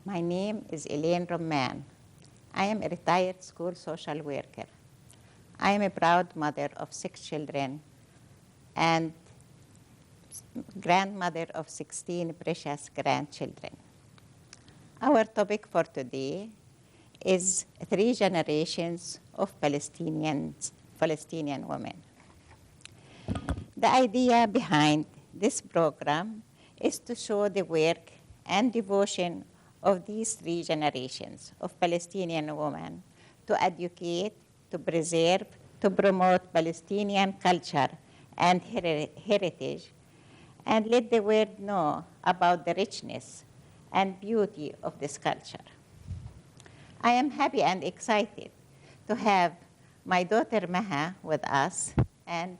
My name is Elaine Roman. I am a retired school social worker. I am a proud mother of 6 children and grandmother of 16 precious grandchildren. Our topic for today is 3 generations of Palestinian women. The idea behind this program is to show the work and devotion of these 3 generations of Palestinian women to educate, to preserve, to promote Palestinian culture and heritage, and let the world know about the richness and beauty of this culture. I am happy and excited to have my daughter Maha with us and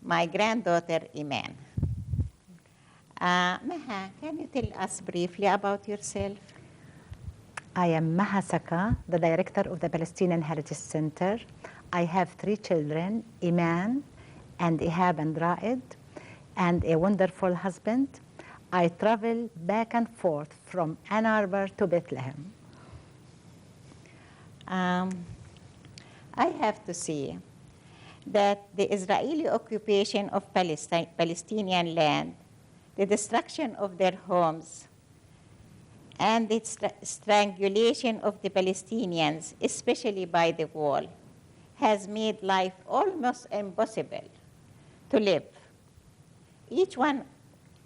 my granddaughter Iman. Maha, can you tell us briefly about yourself? I am Maha Saka, the director of the Palestinian Heritage Center. I have 3 children, Iman and Ihab and Raed, and a wonderful husband. I travel back and forth from Ann Arbor to Bethlehem. I have to say that the Israeli occupation of Palestinian land, the destruction of their homes, and the strangulation of the Palestinians, especially by the wall, has made life almost impossible to live. Each one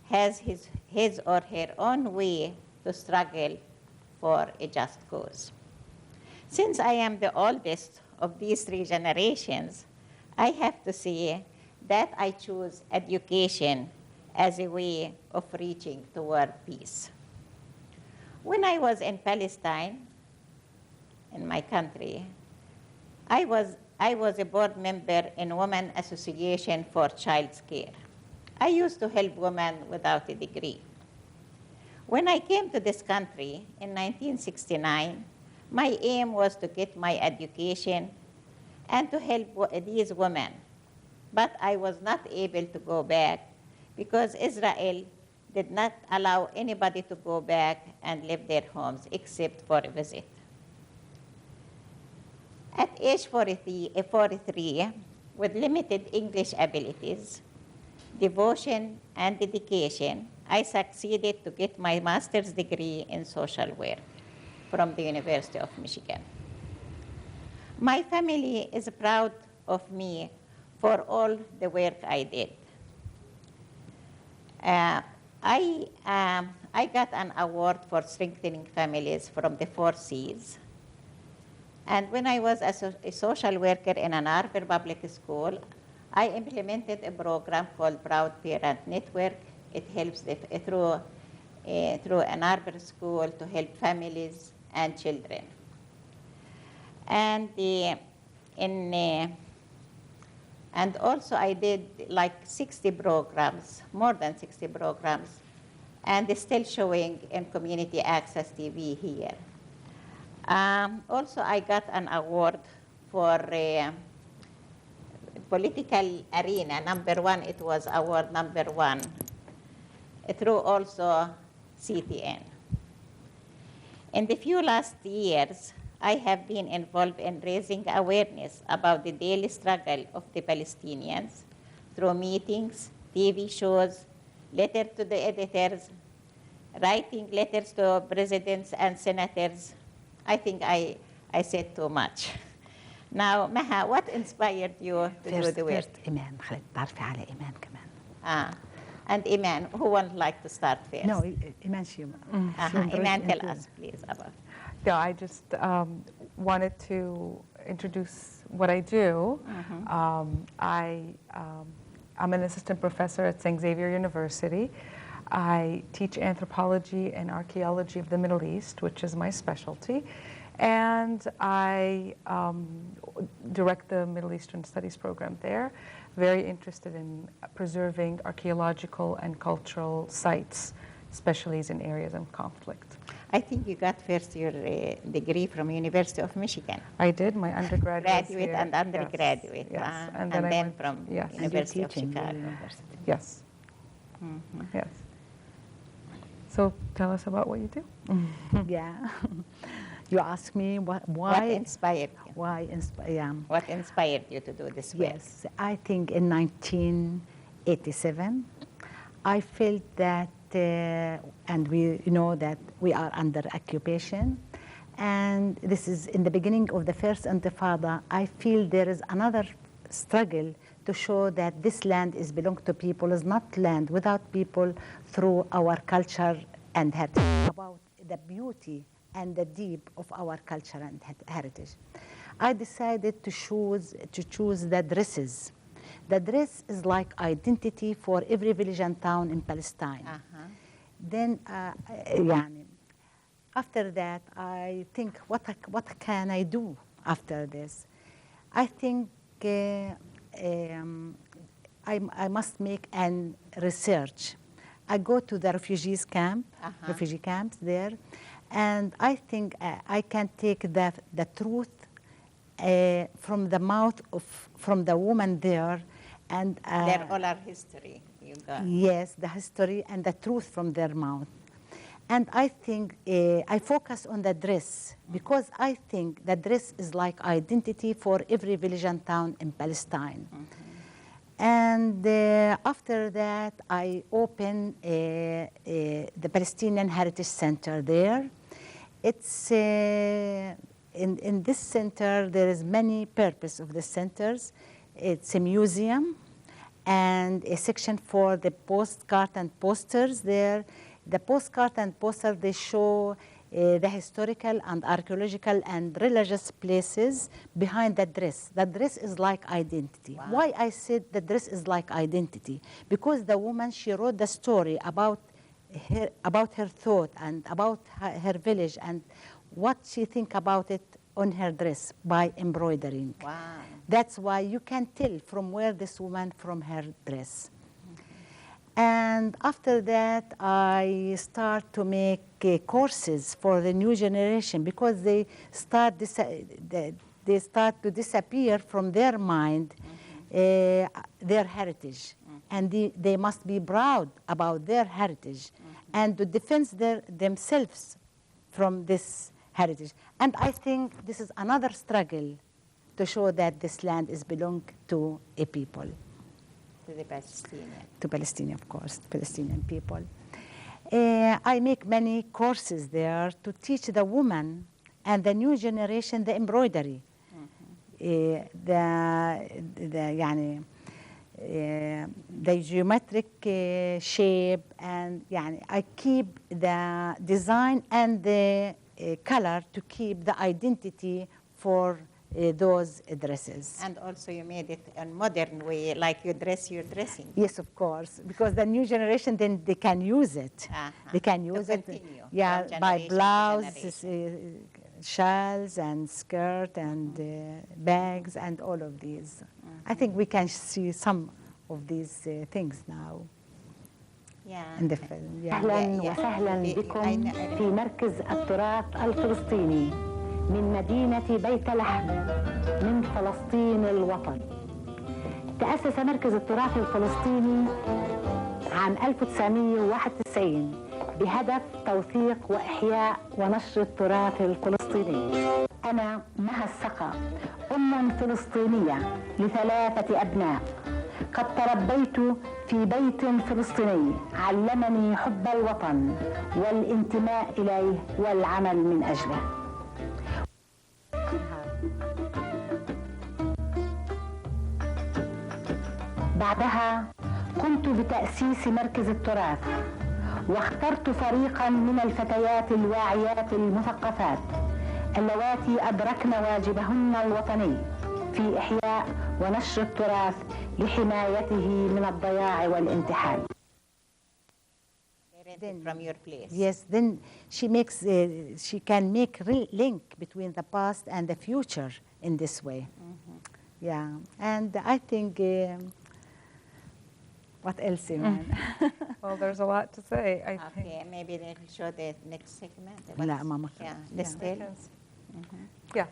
has his or her own way to struggle for a just cause. Since I am the oldest of these 3 generations, I have to say that I choose education as a way of reaching toward peace. When I was in Palestine, in my country, I was a board member in Women Association for Child Care. I used to help women without a degree. When I came to this country in 1969, my aim was to get my education and to help these women. But I was not able to go back because Israel did not allow anybody to go back and leave their homes except for a visit. At age 43, with limited English abilities, devotion, and dedication, I succeeded to get my master's degree in social work from the University of Michigan. My family is proud of me for all the work I did. I got an award for strengthening families from the 4 Cs. And when I was a social worker in an Arbor public school, I implemented a program called Proud Parent Network. It helps through an Arbor school to help families and children. And and also I did like 60 programs, more than 60 programs, and they're still showing in Community Access TV here. Also, I got an award for political arena, #1, it was award #1, through also CTN. In the few last years, I have been involved in raising awareness about the daily struggle of the Palestinians through meetings, TV shows, letters to the editors, writing letters to presidents and senators. I think I said too much. Now, Maha, what inspired you to do the work? First, Iman. خلينا تعرفي على إيمان كمان. And Iman, who would like to start first? No, Iman she. Iman, tell us, please, about. Yeah, I just wanted to introduce what I do. I'm an assistant professor at St. Xavier University. I teach anthropology and archaeology of the Middle East, which is my specialty. And I direct the Middle Eastern Studies program there. Very interested in preserving archaeological and cultural sites, especially in areas of conflict. I think you got first your degree from University of Michigan. I did, my undergraduate. Graduate and undergraduate. Yes. And then from University of Chicago. Yes. Yes. So tell us about what you do. Yeah. You ask me What why, inspired you? yeah. What inspired you to do this work? Yes, I think in 1987, I felt that, and we know that we are under occupation, and this is in the beginning of the first Intifada. I feel there is another struggle to show that this land is belong to people, is not land without people, through our culture and heritage, about the beauty and the deep of our culture and heritage. I decided to choose the dresses. The dress is like identity for every village and town in Palestine. Then, يعني, after that, I think, what can I do after this? I think I must make an research. I go to the refugee camps there, and I think I can take the truth from the mouth from the woman there, and Their oral history you got. yes, the history and the truth from their mouth. And I think I focus on the dress because I think the dress is like identity for every village and town in Palestine. And after that, I opened the Palestinian Heritage Center there. It's in this center, there is many purpose of the centers. It's a museum and a section for the postcard and posters there. The postcard and poster, they show the historical and archaeological and religious places behind the dress. The dress is like identity. Wow. Why I said the dress is like identity? Because the woman, she wrote the story about her thought and about her village and what she think about it on her dress by embroidering. Wow. That's why you can tell from where this woman from her dress. And after that, I start to make courses for the new generation because they start to disappear from their mind, their heritage. And they must be proud about their heritage and to defend themselves from this heritage. And I think this is another struggle to show that this land is belong to a people. To the Palestinian. To Palestinian, of course, Palestinian people. I make many courses there to teach the woman and the new generation the embroidery. The geometric shape, and I keep the design and the color to keep the identity for those dresses. And also you made it a modern way, like you dress your dressing. Yes, of course, because the new generation, then they can use it. They can use it, continue yeah, from by generation to blouses, shawls and skirt and bags and all of these. I think we can see some of these things now in the film. Yeah. أهلا وسهلا بكم في مركز التراث الفلسطيني من مدينة بيت لحم من فلسطين الوطن. تأسس مركز التراث الفلسطيني عام 1991 بهدف توثيق وإحياء ونشر التراث الفلسطيني. أنا مها السقا، أم فلسطينية ل3 أبناء. قد تربيت في بيت فلسطيني علمني حب الوطن والانتماء إليه والعمل من أجله. بعدها قمت بتأسيس مركز التراث، واخترت فريقا من الفتيات الواعيات المثقفات اللواتي أدركن واجبهن الوطني في إحياء ونشر التراث لحمايته من الضياع والانتحال. From your place. Yes, then she can make link between the past and the future in this way. Yeah, and I think, what else, Iman? Well, there's a lot to say, I think. Okay, maybe they'll show the next segment. لا ماما. Yeah, let's tell. Yeah.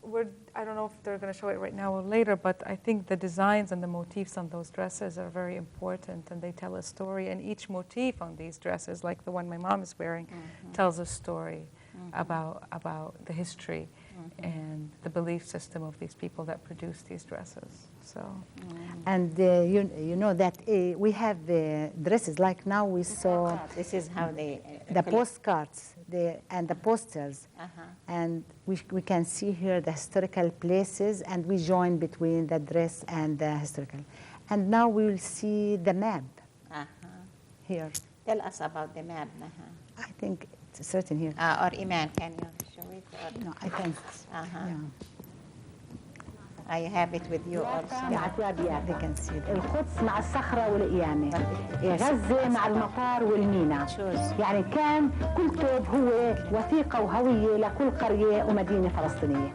I don't know if they're going to show it right now or later, but I think the designs and the motifs on those dresses are very important, and they tell a story. And each motif on these dresses, like the one my mom is wearing, tells a story about the history and the belief system of these people that produce these dresses. So, and you know that we have dresses like now we saw. This is how they The postcards and the posters, Uh-huh. and we can see here the historical places, and we join between the dress and the historical. And now we will see the map here. Tell us about the map, Maha. I think it's certain here. Or Iman, can you show it? Or, No, I can. Uh-huh. Yeah. I have it with you also. مع ثياب They can see that. القدس مع الصخرة والقيامة، غزة مع المطار والمينا. يعني كان كل ثوب هو وثيقة وهوية لكل قرية ومدينة فلسطينية.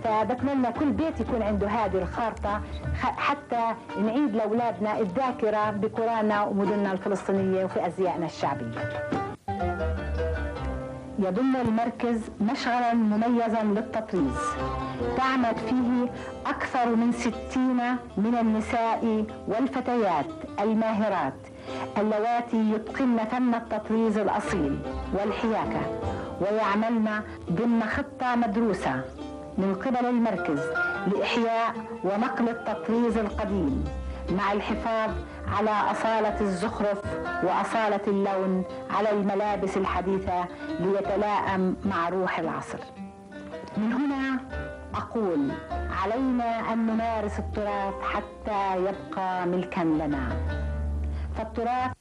فبتمنى كل بيت يكون عنده هذه الخارطة حتى نعيد لأولادنا الذاكرة بقرانا ومدننا الفلسطينية وفي أزيائنا الشعبية. يضم المركز مشغلا مميزا للتطريز تعمل فيه أكثر من 60 من النساء والفتيات الماهرات اللواتي يتقن فن التطريز الأصيل والحياكة ويعملن ضمن خطة مدروسة من قبل المركز لإحياء ونقل التطريز القديم مع الحفاظ على أصالة الزخرف وأصالة اللون على الملابس الحديثة ليتلائم مع روح العصر. من هنا أقول علينا أن نمارس التراث حتى يبقى ملكا لنا. فالتراث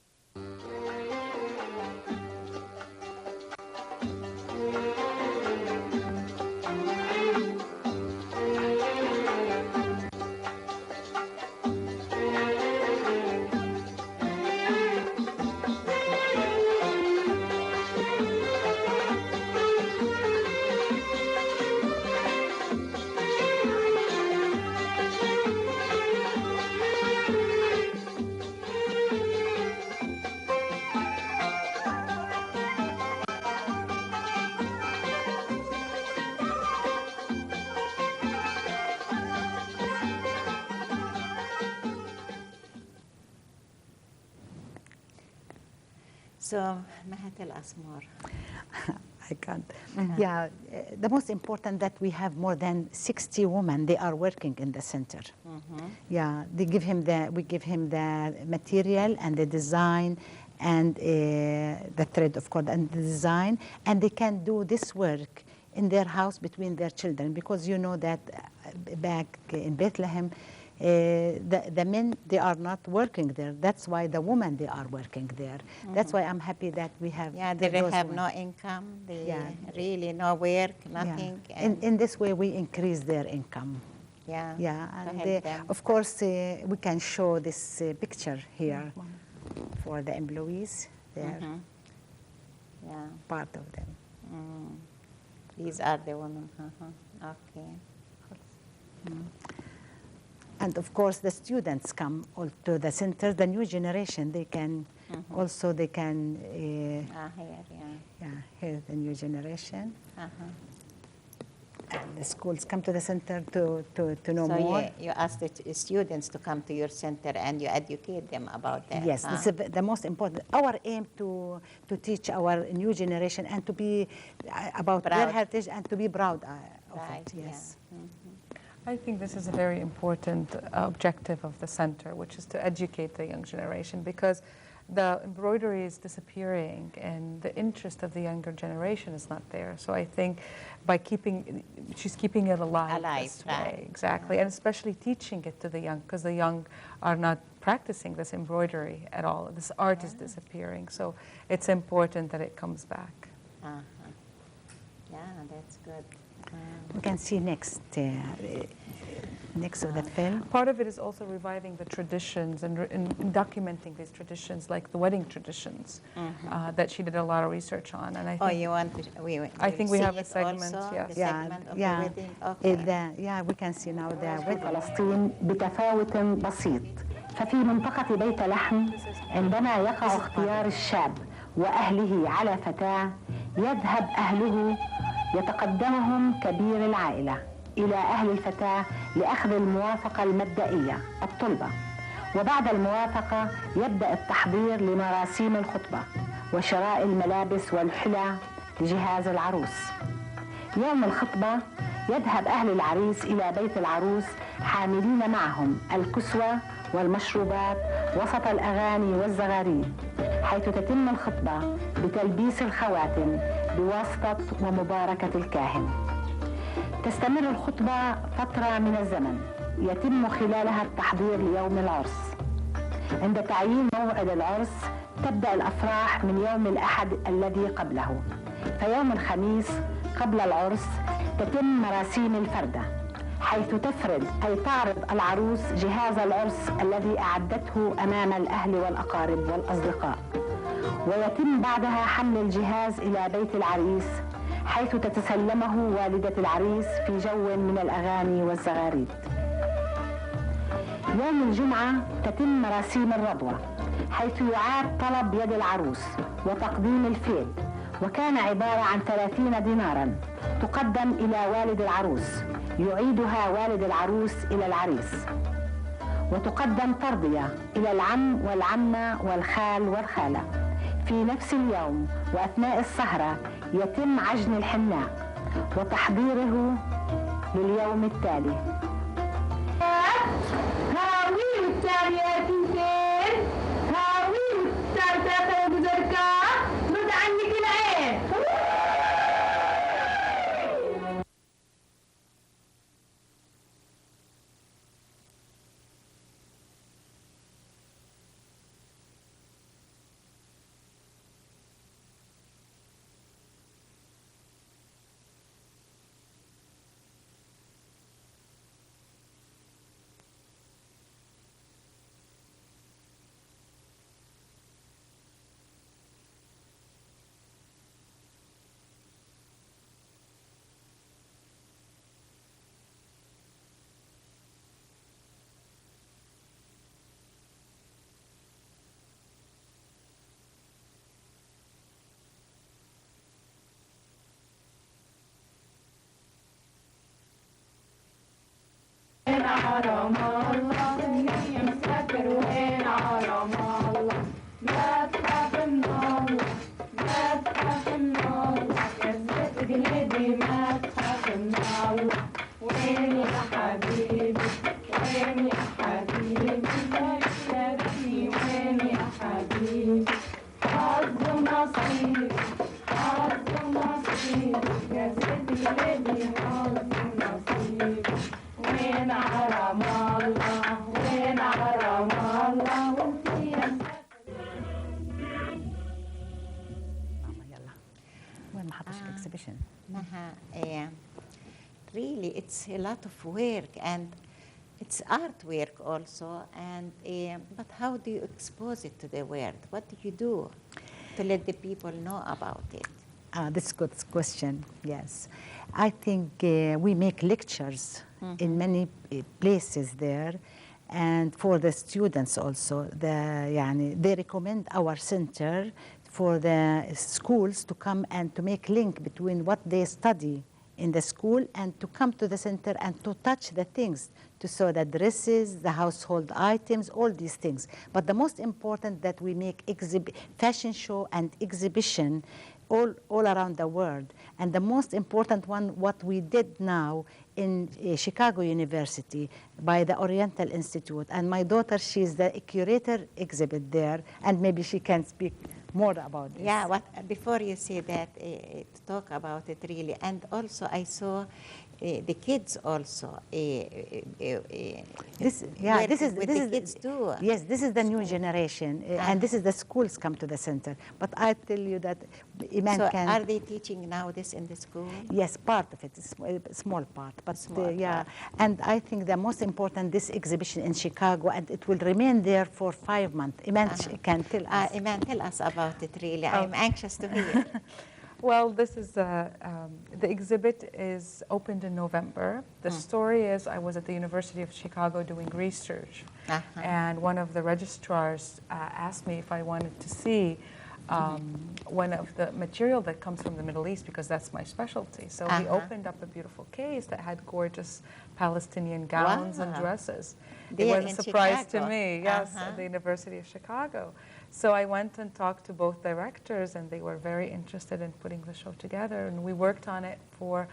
So, Maha, tell us more. I can't. Yeah, the most important that we have more than 60 women. They are working in the center. Yeah, we give him the material and the design and the thread, of course, and the design, and they can do this work in their house between their children, because you know that back in Bethlehem, the men, they are not working there. That's why the women, they are working there. That's why I'm happy that we have. Yeah, they those have women. no income. They really no work, Yeah. nothing. In this way, we increase their income. Yeah. Yeah, to and help them. of course, we can show this picture here for the employees. They are Yeah. part of them. These are the women. Okay. And of course, the students come all to the center. The new generation, they can also Here, hear the new generation. yeah. And the schools come to the center to know So more. you ask the students to come to your center and you educate them about that. Yes, huh? this is the most important. Our aim to teach our new generation and to be about their Proud. heritage and to be proud of Right, it. Yes. I think this is a very important objective of the center, which is to educate the young generation, because the embroidery is disappearing and the interest of the younger generation is not there. So I think by she's keeping it alive this way. right. Exactly, and especially teaching it to the young, because the young are not practicing this embroidery at all. This art is disappearing, so it's important that it comes back. Yeah, that's good. We can see next of that film. Part of it is also reviving the traditions and documenting these traditions, like the wedding traditions that she did a lot of research on. And I think You want to? I think we see have a it segment, also, yes. The segment of the wedding. Okay. We can see now the في wedding. فلسطين بتفاوت بسيط. ففي منطقة بيت لحم عندما يقع اختيار الشاب وأهله على فتاة يذهب أهله يتقدمهم كبير العائلة إلى أهل الفتاة لأخذ الموافقة المبدئية الطلبة، وبعد الموافقة يبدأ التحضير لمراسيم الخطبة وشراء الملابس والحلى لجهاز العروس. يوم الخطبة يذهب أهل العريس إلى بيت العروس حاملين معهم الكسوة والمشروبات وسط الأغاني والزغاريد، حيث تتم الخطبة بتلبيس الخواتم بواسطة ومباركة الكاهن. تستمر الخطبة فترة من الزمن يتم خلالها التحضير ليوم العرس. عند تعيين موعد العرس تبدأ الأفراح من يوم الأحد الذي قبله، فيوم الخميس قبل العرس تتم مراسيم الفردة، حيث تفرد أي تعرض العروس جهاز العرس الذي أعدته أمام الأهل والأقارب والأصدقاء، ويتم بعدها حمل الجهاز إلى بيت العريس، حيث تتسلمه والدة العريس في جو من الأغاني والزغاريد. يوم الجمعة تتم مراسيم الرضوة، حيث يعاد طلب يد العروس وتقديم الفيل، وكان عبارة عن 30 ديناراً تقدم إلى والد العروس يعيدها والد العروس إلى العريس، وتقدم ترضية إلى العم والعمة والخال والخالة. في نفس اليوم وأثناء السهرة يتم عجن الحناء وتحضيره لليوم التالي. هاوي التالية فين؟ هاوي التالية بزركة رد عنك العين. حرام الله يا مسافر وين حرام الله، ما تخاف من الله ما تخاف من الله، يا زيت قلبي ما تخاف من الله. وين يا حبيبي وين يا حبيبي يا ربي وين يا حبيبي، حظ نصيب حظ نصيب يا زيت قلبي حظ نصيب. وين حرام الله وين حرام الله وانتي يا يلا وين ما حطش الاكسبيشن. Really, it's a lot of work and it's artwork also. And but how do you expose it to the world? What do you do to let the people know about it? This is a good question. Yes, I think we make lectures in many places there, and for the students also. They recommend our center for the schools to come and to make link between what they study in the school and to come to the center and to touch the things, to sew the dresses, the household items, all these things. But the most important that we make fashion show and exhibition all around the world. And the most important one, what we did now in Chicago University by the Oriental Institute. And my daughter, she's the curator exhibit there, and maybe she can speak more about this. Yeah, before you say that, to talk about it really. And also I saw the kids also. This is the kids too. Yes, this is the new generation, and this is the schools come to the center. But I tell you that Iman so can. Are they teaching now this in the school? Yes, part of it, a small part. But Small yeah, part. and I think the most important this exhibition in Chicago, and it will remain there for 5 months. Iman can tell us. Iman, tell us about it really. I'm anxious to hear. Well, this is the exhibit is opened in November. The story is I was at the University of Chicago doing research, and one of the registrars asked me if I wanted to see one of the material that comes from the Middle East, because that's my specialty. So we opened up a beautiful case that had gorgeous Palestinian gowns and dresses. It was a surprise to me, yes, at the University of Chicago. So I went and talked to both directors, and they were very interested in putting the show together. And we worked on it for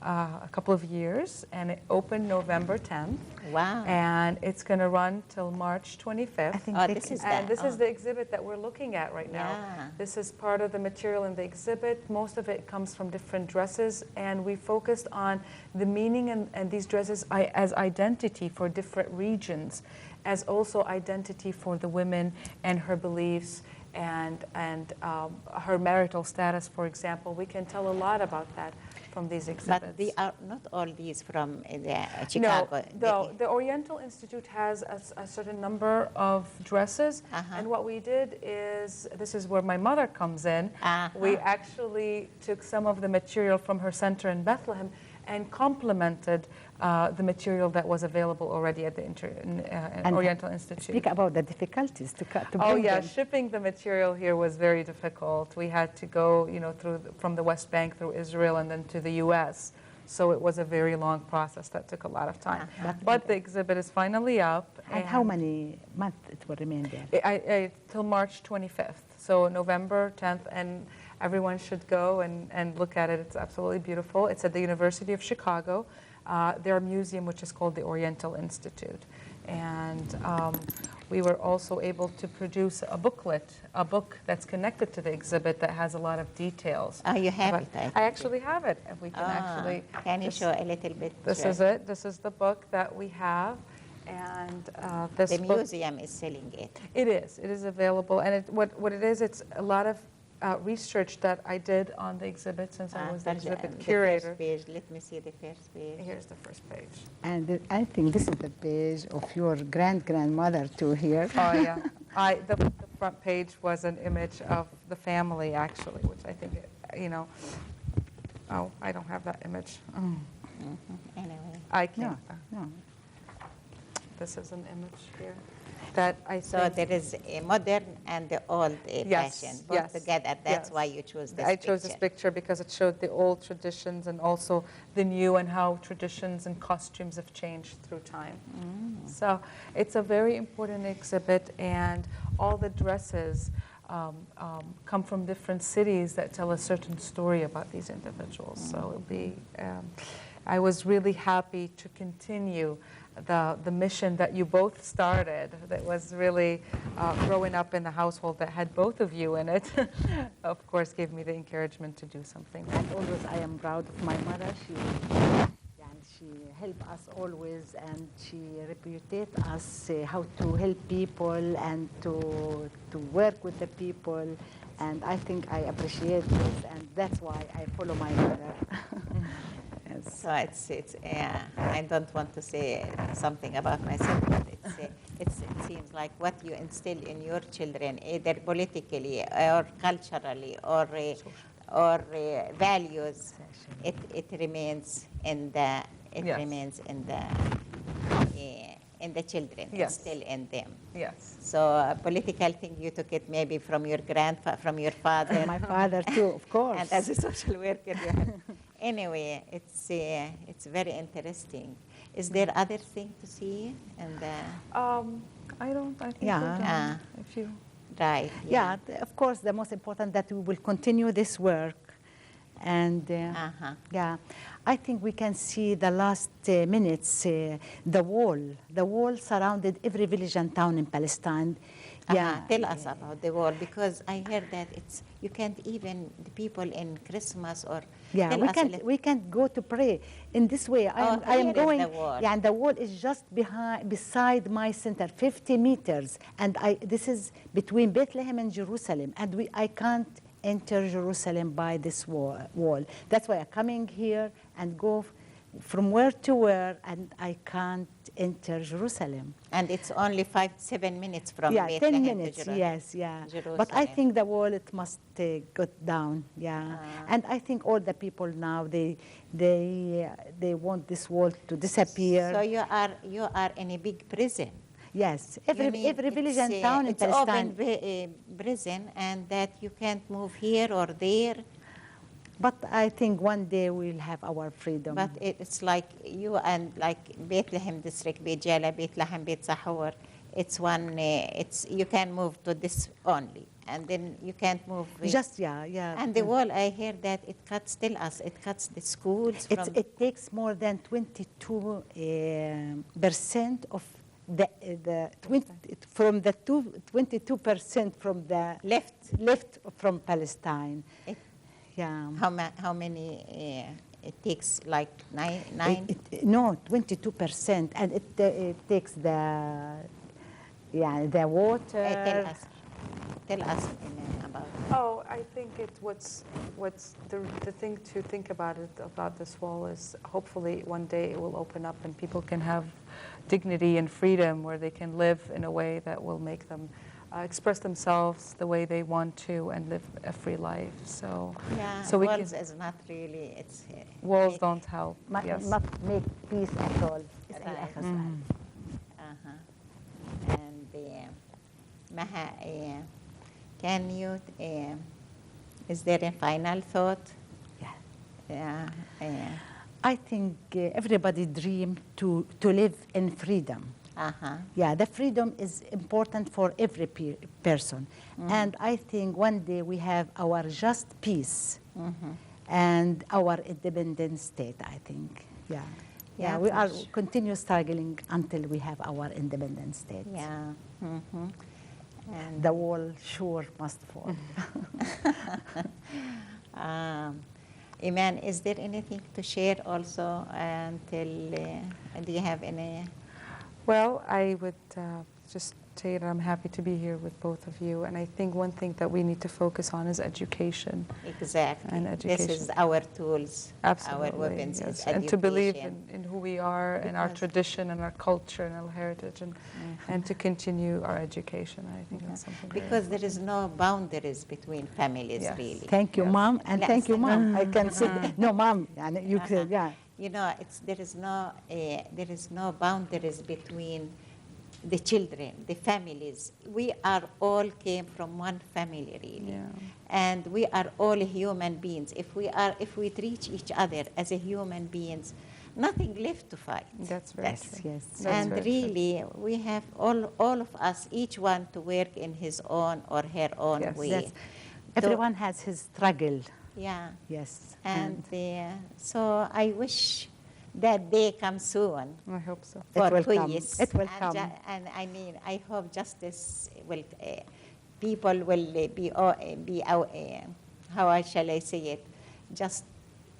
a couple of years, and it opened November 10th. Wow. And it's going to run till March 25th. I think this is And that. this is the exhibit that we're looking at right now. Yeah. This is part of the material in the exhibit. Most of it comes from different dresses, and we focused on the meaning and these dresses as identity for different regions, as also identity for the women and her beliefs and her marital status, for example. We can tell a lot about that from these exhibits. But they are not all these from Chicago. No, the Oriental Institute has a certain number of dresses, and what we did is, this is where my mother comes in, we actually took some of the material from her center in Bethlehem and complemented the material that was available already at the Oriental Institute. Speak about the difficulties to bring Oh yeah, them. shipping the material here was very difficult. We had to go, from the West Bank through Israel and then to the U.S. So it was a very long process that took a lot of time. But the exhibit is finally up. And how many months it will remain there? Till March 25th. So November 10th, and everyone should go and look at it. It's absolutely beautiful. It's at the University of Chicago. Their museum, which is called the Oriental Institute. And we were also able to produce a booklet, a book that's connected to the exhibit that has a lot of details. Oh, you have it. I actually have it. If we can actually. Can you show a little bit? This is it. This is the book that we have. And this The book, museum is selling it. It is. It is available. And what it is, it's a lot of research that I did on the exhibit since I was the exhibit curator. First page. Let me see the first page. Here's the first page. And I think this is the page of your grandmother too here. Oh yeah. The front page was an image of the family actually, which I think, oh, I don't have that image. Anyway. I can't. No. This is an image here that I So think. there is a modern and the old fashion, both together. That's why you chose this I chose this picture because it showed the old traditions and also the new, and how traditions and costumes have changed through time. So it's a very important exhibit, and all the dresses come from different cities that tell a certain story about these individuals. So it'll be, I was really happy to continue the mission that you both started, that was really growing up in the household that had both of you in it, of course, gave me the encouragement to do something. And always I am proud of my mother. She helped us always, and she reputed us how to help people and to work with the people. And I think I appreciate this, and that's why I follow my mother. So it's I don't want to say something about myself, but it seems like what you instill in your children, either politically or culturally or values, it remains in the remains in the children. It's still in them. Yes. So a political thing, you took it maybe from your from your father. And my father too, of course. And as a social worker, you have. Anyway, it's very interesting. Is there other thing to see? And I think Yeah. we're done. If you. right. Yeah, of course, the most important that we will continue this work. And yeah, I think we can see the last minutes, the wall surrounded every village and town in Palestine. Yeah, Tell us about the wall, because I heard that you can't even, the people in Christmas or yeah, we can't go to pray in this way. I am going. The wall. Yeah, and the wall is just beside my center, 50 meters, and this is between Bethlehem and Jerusalem, and I can't enter Jerusalem by this wall. That's why I'm coming here and go from where to where, and I can't enter Jerusalem. And it's only 5-7 minutes from Yeah, Bethlehem 10 minutes, to Jerusalem. yes, yeah. Jerusalem. But I think the wall, it must go down, yeah. And I think all the people now, they want this wall to disappear. So you are in a big prison. Yes, You every mean village and it's, town in it's Palestine. open prison, and that you can't move here or there. But I think one day we'll have our freedom. But it's like you and like Bethlehem district, Beit Jala, Bethlehem, Beit Sahur. It's one. It's you can move to this only, and then you can't move. Just yeah. And the wall, I hear that it cuts. Tell us, it cuts the schools. It takes more than 22% of the 22% from the left from Palestine. Yeah. How many? It takes like nine. No, 22%, and it takes the water. Tell us about. Oh, I think what's the thing to think about this wall is hopefully one day it will open up and people can have dignity and freedom where they can live in a way that will make them express themselves the way they want to and live a free life. So we walls can, is not really. It's walls don't help. Not make peace at all. And Maha, can you? Is there a final thought? Yeah. I think everybody dream to live in freedom. Yeah, the freedom is important for every person. And I think one day we have our just peace and our independent state, I think. Yeah, we are continue struggling until we have our independent state. Yeah. And the wall sure must fall. Iman, is there anything to share also until, do you have any? Well, I would just say that I'm happy to be here with both of you. And I think one thing that we need to focus on is education. Exactly. And education. This is our tools, Absolutely, our weapons is education. And to believe in who we are and our tradition and our culture and our heritage and to continue our education. I think that's something because there is no boundaries between families, really. Thank you, Mom, and thank you, Mom. I can say, no, Mom, you can, You know, there is no boundaries between the children, the families. We are all came from one family, really, and we are all human beings. If we treat each other as a human beings, nothing left to fight. That's very true. Yes. And really, we have all of us, each one, to work in his own or her own way. Yes. Everyone has his struggle. Yeah. Yes. And so I wish that day comes soon. I hope so. For it will come. peace. It will come. And I mean, I hope justice will, people will be how shall I say it, just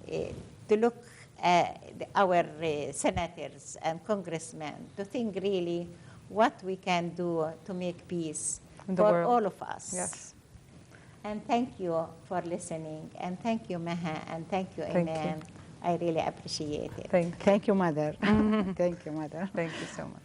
to look at our senators and congressmen to think really what we can do to make peace for all of us. Yes. And thank you for listening, and thank you, Maha, and thank you, Thank Iman. you. I really appreciate it. Thank you, Mother. Thank you, Mother. Thank you so much.